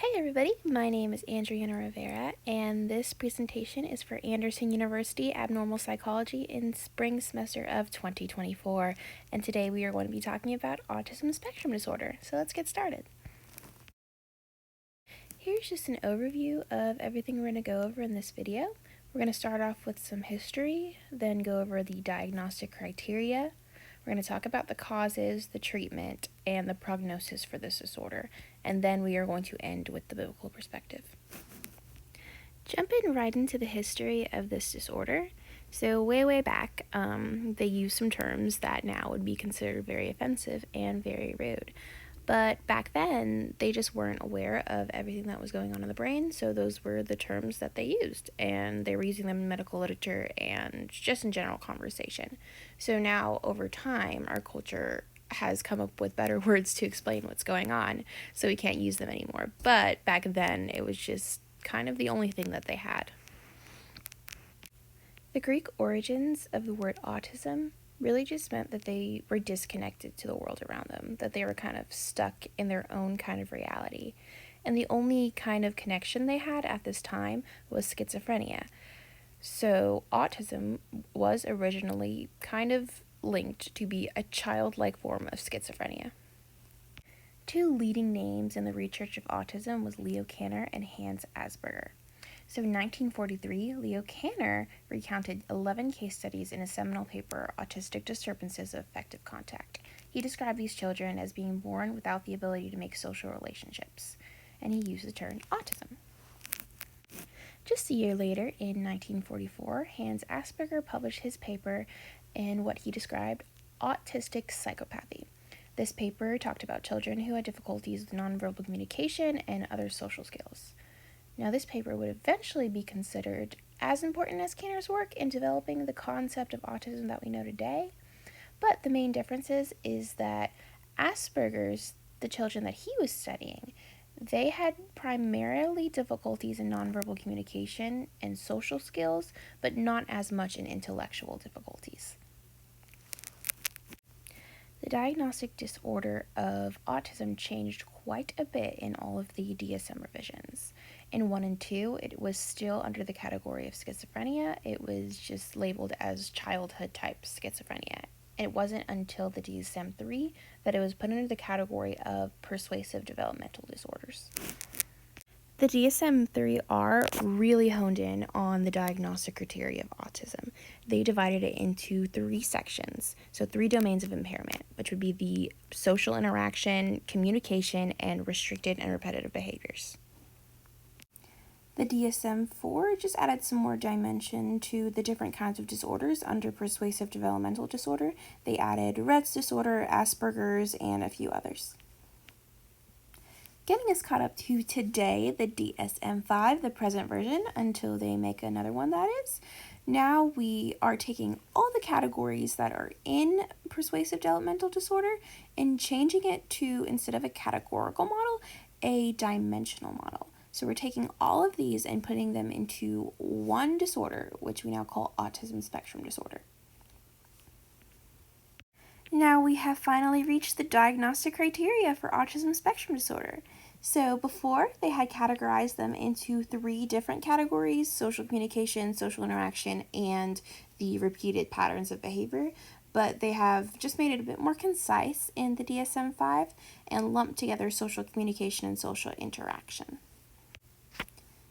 Hi everybody, my name is Andriana Rivera, and this presentation is for Anderson University Abnormal Psychology in spring semester of 2024, and today we are going to be talking about autism spectrum disorder, so let's get started. Here's just an overview of everything we're going to go over in this video. We're going to start off with some history, then go over the diagnostic criteria. We're going to talk about the causes, the treatment, and the prognosis for this disorder, and then we are going to end with the biblical perspective. Jumping right into the history of this disorder. So way back, they used some terms that now would be considered very offensive and very rude. But back then, they just weren't aware of everything that was going on in the brain, so those were the terms that they used, and they were using them in medical literature and just in general conversation. So now, over time, our culture has come up with better words to explain what's going on, so we can't use them anymore. But back then, it was just kind of the only thing that they had. The Greek origins of the word autism really just meant that they were disconnected to the world around them, that they were kind of stuck in their own kind of reality. And the only kind of connection they had at this time was schizophrenia. So autism was originally kind of linked to be a childlike form of schizophrenia. Two leading names in the research of autism was Leo Kanner and Hans Asperger. So in 1943, Leo Kanner recounted 11 case studies in a seminal paper, Autistic Disturbances of Affective Contact. He described these children as being born without the ability to make social relationships, and he used the term autism. Just a year later, in 1944, Hans Asperger published his paper in what he described autistic psychopathy. This paper talked about children who had difficulties with nonverbal communication and other social skills. Now, this paper would eventually be considered as important as Kanner's work in developing the concept of autism that we know today, but the main difference is that Asperger's, the children that he was studying, they had primarily difficulties in nonverbal communication and social skills, but not as much in intellectual difficulties. The diagnostic disorder of autism changed quite a bit in all of the DSM revisions. In 1 and 2, it was still under the category of schizophrenia. It was just labeled as childhood type schizophrenia. It wasn't until the DSM-3 that it was put under the category of persuasive developmental disorders. The DSM-3R really honed in on the diagnostic criteria of autism. They divided it into 3 sections, so 3 domains of impairment, which would be the social interaction, communication, and restricted and repetitive behaviors. The DSM-4 just added some more dimension to the different kinds of disorders under persuasive developmental disorder. They added Rett's disorder, Asperger's, and a few others. Getting us caught up to today, the DSM-5, the present version, until they make another one, that is. Now we are taking all the categories that are in persuasive developmental disorder and changing it to, instead of a categorical model, a dimensional model. So we're taking all of these and putting them into one disorder, which we now call autism spectrum disorder. Now we have finally reached the diagnostic criteria for autism spectrum disorder. So before, they had categorized them into 3 different categories: social communication, social interaction, and the repeated patterns of behavior. But they have just made it a bit more concise in the DSM-5 and lumped together social communication and social interaction.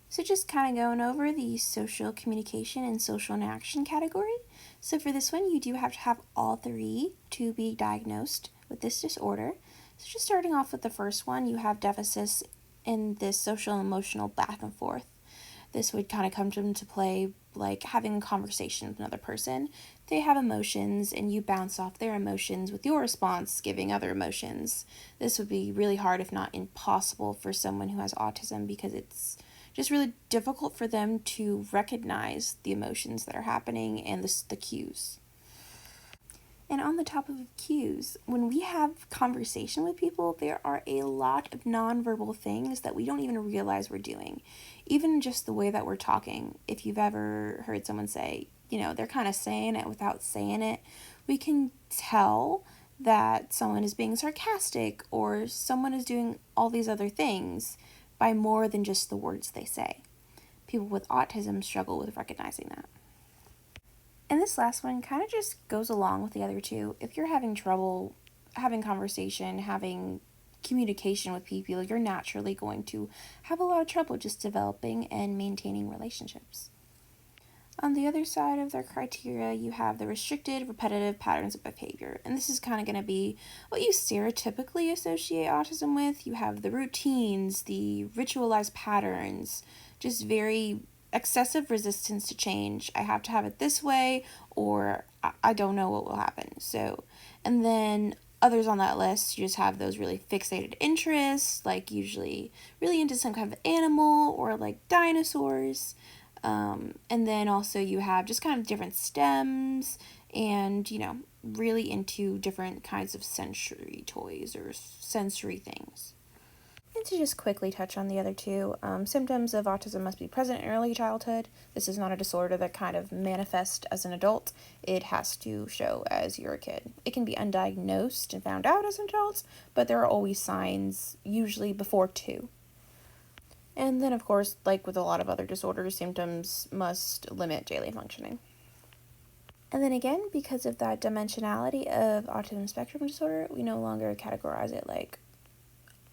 So just kind of going over the social communication and social interaction category. So for this one, you do have to have all 3 to be diagnosed with this disorder. So just starting off with the first one, you have deficits in this social and emotional back and forth. This would kind of come into play like having a conversation with another person. They have emotions and you bounce off their emotions with your response, giving other emotions. This would be really hard, if not impossible, for someone who has autism, because it's just really difficult for them to recognize the emotions that are happening and the cues. And on the top of cues, when we have conversation with people, there are a lot of nonverbal things that we don't even realize we're doing. Even just the way that we're talking. If you've ever heard someone say, they're kind of saying it without saying it, we can tell that someone is being sarcastic or someone is doing all these other things by more than just the words they say. People with autism struggle with recognizing that. And this last one kind of just goes along with the other two. If you're having trouble having conversation, having communication with people, you're naturally going to have a lot of trouble just developing and maintaining relationships. On the other side of their criteria, you have the restricted, repetitive patterns of behavior. And this is kind of going to be what you stereotypically associate autism with. You have the routines, the ritualized patterns, just very excessive resistance to change. I have to have it this way, or I don't know what will happen. So, and then others on that list, you just have those really fixated interests, like usually really into some kind of animal or like dinosaurs. And then also you have just kind of different stems and, really into different kinds of sensory toys or sensory things. And to just quickly touch on the other two, symptoms of autism must be present in early childhood. This is not a disorder that kind of manifests as an adult. It has to show as you're a kid. It can be undiagnosed and found out as an adult, but there are always signs, usually before 2. And then, of course, like with a lot of other disorders, symptoms must limit daily functioning. And then again, because of that dimensionality of autism spectrum disorder, we no longer categorize it like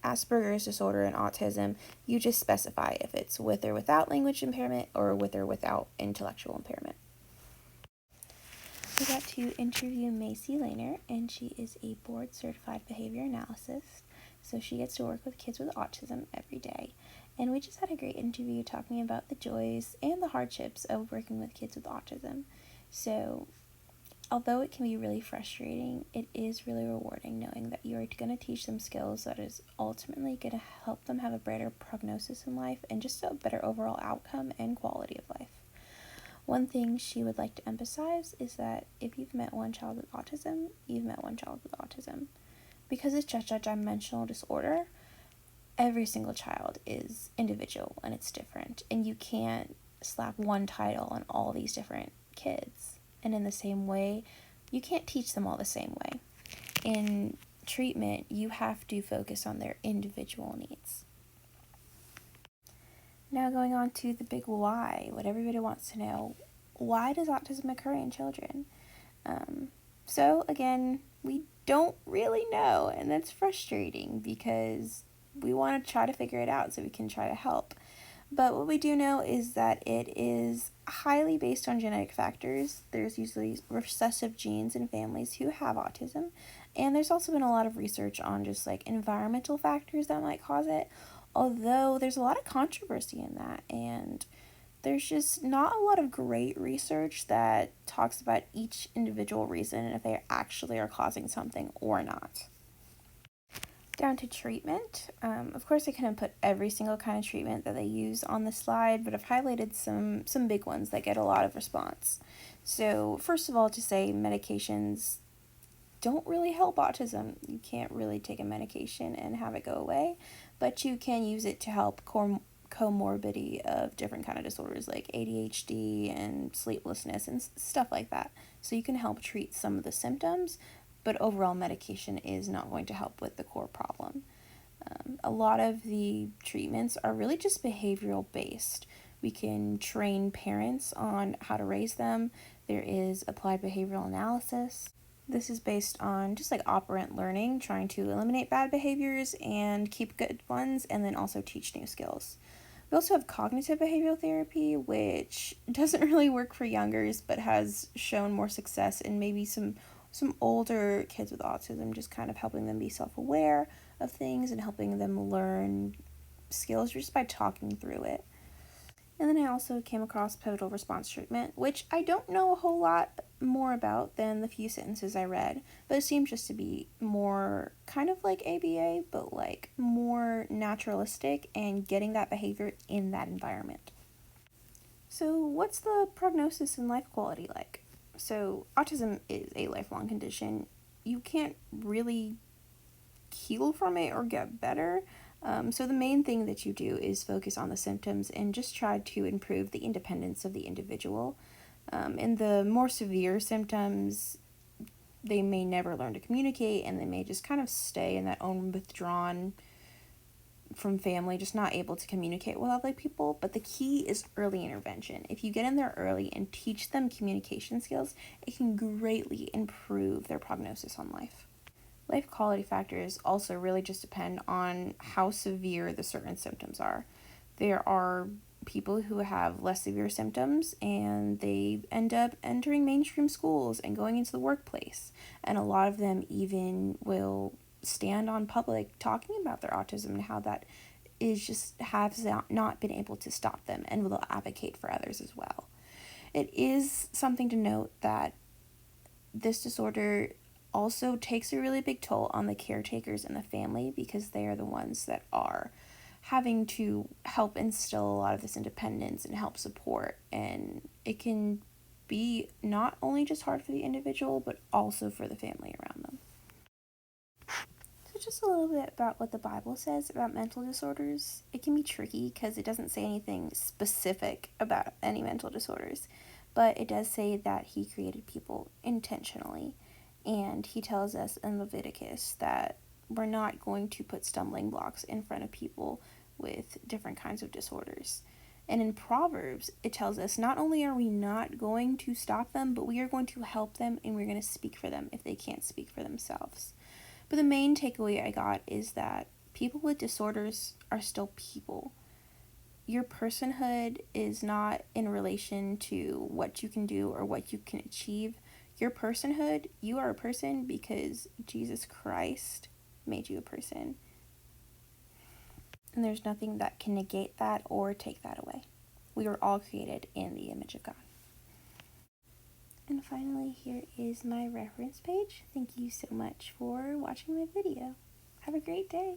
Asperger's disorder and autism. You just specify if it's with or without language impairment or with or without intellectual impairment. We got to interview Macy Lehner, and she is a board-certified behavior analyst. So she gets to work with kids with autism every day. And we just had a great interview talking about the joys and the hardships of working with kids with autism. So, although it can be really frustrating, it is really rewarding knowing that you're going to teach them skills that is ultimately going to help them have a better prognosis in life and just a better overall outcome and quality of life. One thing she would like to emphasize is that if you've met one child with autism, you've met one child with autism. Because it's just a dimensional disorder, every single child is individual and it's different, and you can't slap one title on all these different kids. And in the same way, you can't teach them all the same way. In treatment, you have to focus on their individual needs. Now going on to the big why, what everybody wants to know. Why does autism occur in children? So again, we don't really know, and that's frustrating because we want to try to figure it out so we can try to help. But what we do know is that it is highly based on genetic factors. There's usually recessive genes in families who have autism, and there's also been a lot of research on just like environmental factors that might cause it, although there's a lot of controversy in that, and there's just not a lot of great research that talks about each individual reason and if they actually are causing something or not. Down to treatment. Of course, I couldn't put every single kind of treatment that they use on the slide, but I've highlighted some big ones that get a lot of response. So first of all, to say medications don't really help autism. You can't really take a medication and have it go away, but you can use it to help comorbidity of different kind of disorders like ADHD and sleeplessness and stuff like that. So you can help treat some of the symptoms, but overall medication is not going to help with the core problem. A lot of the treatments are really just behavioral based. We can train parents on how to raise them. There is applied behavioral analysis. This is based on just like operant learning, trying to eliminate bad behaviors and keep good ones, and then also teach new skills. We also have cognitive behavioral therapy, which doesn't really work for youngers, but has shown more success in maybe some older kids with autism, just kind of helping them be self-aware of things and helping them learn skills just by talking through it. And then I also came across pivotal response treatment, which I don't know a whole lot more about than the few sentences I read, but it seems just to be more kind of like ABA, but like more naturalistic and getting that behavior in that environment. So what's the prognosis and life quality like? So autism is a lifelong condition. You can't really heal from it or get better. So the main thing that you do is focus on the symptoms and just try to improve the independence of the individual. In the more severe symptoms, they may never learn to communicate and they may just kind of stay in that own withdrawn from family, just not able to communicate with other people. But the key is early intervention. If you get in there early and teach them communication skills, it can greatly improve their prognosis on life. Life quality factors also really just depend on how severe the certain symptoms are. There are people who have less severe symptoms and they end up entering mainstream schools and going into the workplace. And a lot of them even will stand on public talking about their autism and how that is just has not been able to stop them, and will advocate for others as well. It is something to note that this disorder also takes a really big toll on the caretakers and the family, because they are the ones that are having to help instill a lot of this independence and help support. And it can be not only just hard for the individual, but also for the family around them. So, just a little bit about what the Bible says about mental disorders. It can be tricky because it doesn't say anything specific about any mental disorders, but it does say that He created people intentionally. And He tells us in Leviticus that we're not going to put stumbling blocks in front of people with different kinds of disorders. And in Proverbs, it tells us not only are we not going to stop them, but we are going to help them, and we're going to speak for them if they can't speak for themselves. But the main takeaway I got is that people with disorders are still people. Your personhood is not in relation to what you can do or what you can achieve. Your personhood, you are a person because Jesus Christ made you a person. And there's nothing that can negate that or take that away. We were all created in the image of God. And finally, here is my reference page. Thank you so much for watching my video. Have a great day.